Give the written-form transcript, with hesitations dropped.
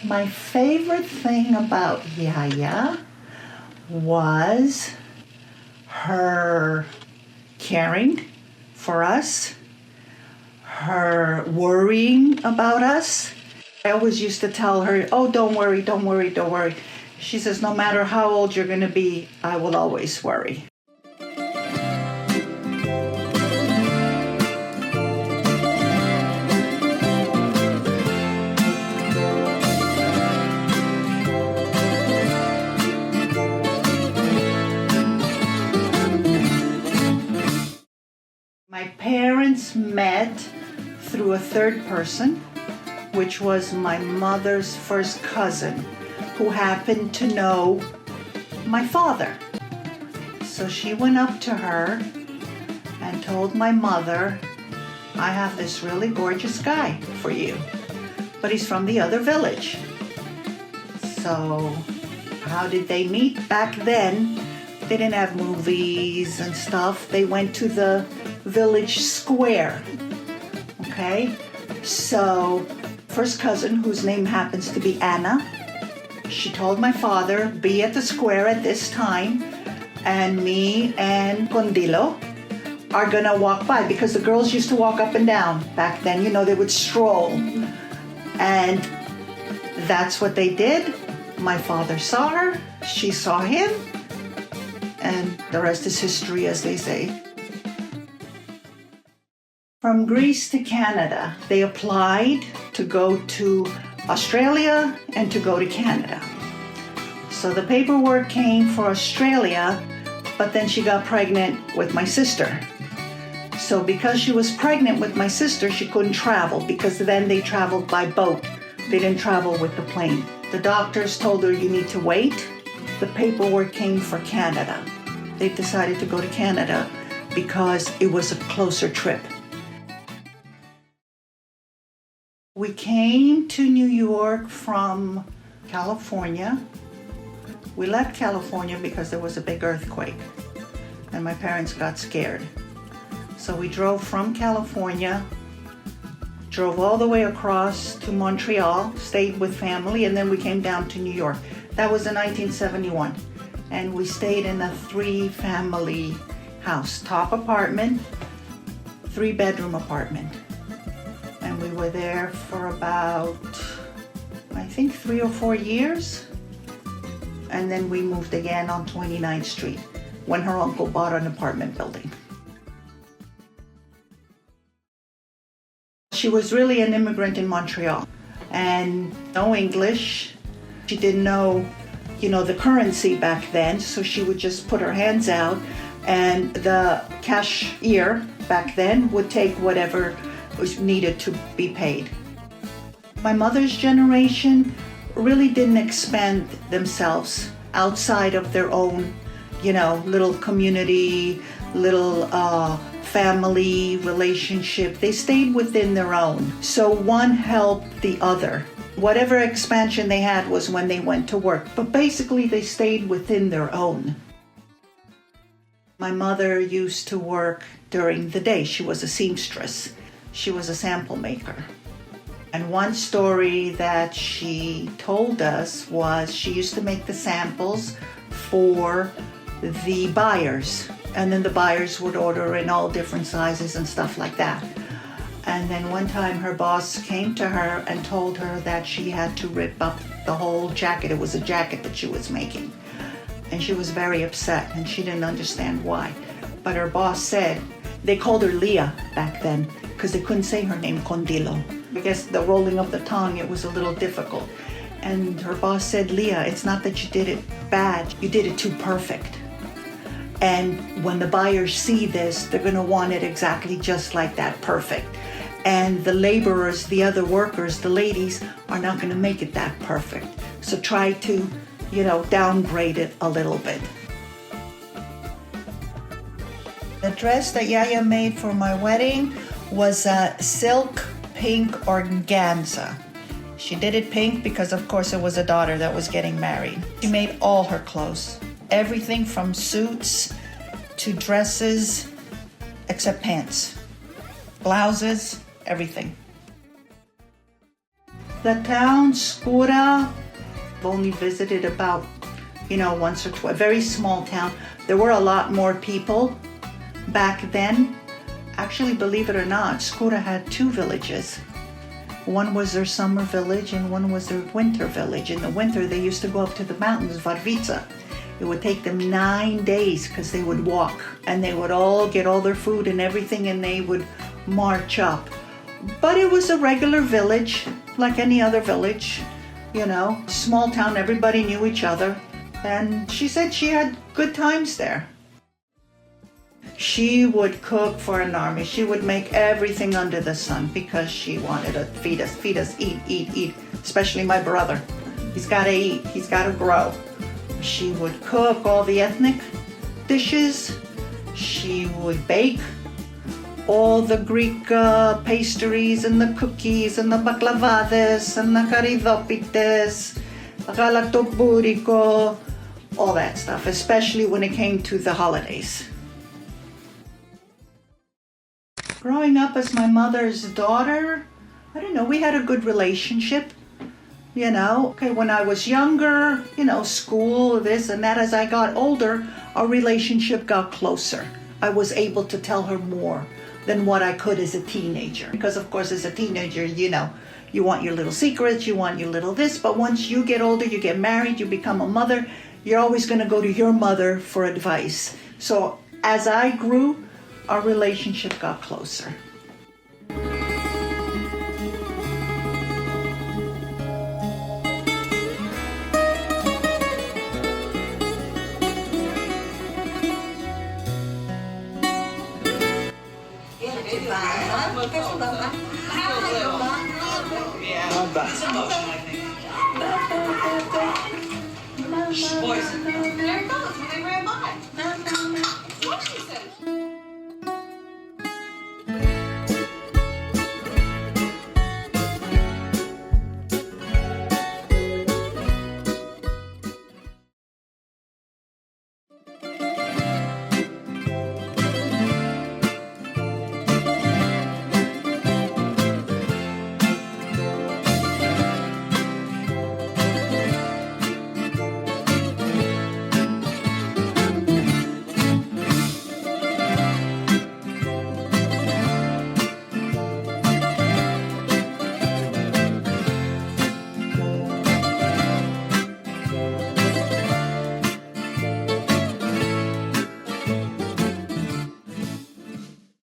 My favorite thing about YiaYia was her caring for us, her worrying about us. I always used to tell her, oh, don't worry, don't worry, don't worry. She says, no matter how old you're going to be, I will always worry. My parents met through a third person, which was my mother's first cousin, who happened to know my father. So she went up to her and told my mother, I have this really gorgeous guy for you, but he's from the other village. So how did they meet? Back then, they didn't have movies and stuff. They went to the village square, okay? So first cousin, whose name happens to be Anna, she told my father, be at the square at this time, and me and Condilo are gonna walk by, because the girls used to walk up and down back then, you know, they would stroll. And that's what they did. My father saw her, she saw him, and the rest is history, as they say. From Greece to Canada, they applied to go to Australia and to go to Canada. So the paperwork came for Australia, but then she got pregnant with my sister. So because she was pregnant with my sister, she couldn't travel, because then they traveled by boat. They didn't travel with the plane. The doctors told her, you need to wait. The paperwork came for Canada. They decided to go to Canada because it was a closer trip. We came to New York from California. We left California because there was a big earthquake and my parents got scared. So we drove from California, drove all the way across to Montreal, stayed with family, and then we came down to New York. That was in 1971. And we stayed in a 3-family house, top apartment, 3-bedroom apartment. And we were there for about, I think, 3 or 4 years. And then we moved again on 29th Street when her uncle bought an apartment building. She was really an immigrant in Montreal and no English. She didn't know, the currency back then, so she would just put her hands out and the cashier back then would take whatever was needed to be paid. My mother's generation really didn't expand themselves outside of their own, little community, little family relationship. They stayed within their own. So one helped the other. Whatever expansion they had was when they went to work, but basically they stayed within their own. My mother used to work during the day. She was a seamstress. She was a sample maker. And one story that she told us was she used to make the samples for the buyers. And then the buyers would order in all different sizes and stuff like that. And then one time her boss came to her and told her that she had to rip up the whole jacket. It was a jacket that she was making. And she was very upset and she didn't understand why. But her boss said, they called her Leah back then because they couldn't say her name, Condilo. I guess the rolling of the tongue, it was a little difficult. And her boss said, Leah, it's not that you did it bad, you did it too perfect. And when the buyers see this, they're gonna want it exactly just like that, perfect. And the laborers, the other workers, the ladies, are not gonna make it that perfect. So try to, downgrade it a little bit. The dress that YiaYia made for my wedding was a silk pink organza. She did it pink because, of course, it was a daughter that was getting married. She made all her clothes, everything from suits to dresses, except pants, blouses, everything. The town, Skóra, I've only visited about, once or twice. Very small town. There were a lot more people back then. Actually, believe it or not, Skóra had two villages. One was their summer village and one was their winter village. In the winter, they used to go up to the mountains, Varvica. It would take them 9 days because they would walk, and they would all get all their food and everything, and they would march up. But it was a regular village, like any other village, small town, everybody knew each other. And she said she had good times there. She would cook for an army. She would make everything under the sun because she wanted to feed us, eat, especially my brother. He's got to eat, he's got to grow. She would cook all the ethnic dishes. She would bake all the Greek pastries and the cookies and the baklavades and the karidopites, galaktobouriko, all that stuff, especially when it came to the holidays. Growing up as my mother's daughter, I don't know, we had a good relationship. Okay, when I was younger, school, this and that. As I got older, our relationship got closer. I was able to tell her more than what I could as a teenager. Because of course, as a teenager, you want your little secrets, you want your little this, but once you get older, you get married, you become a mother, you're always gonna go to your mother for advice. So as I grew, our relationship got closer. Voice. There it goes when they ran by. Of course she said it.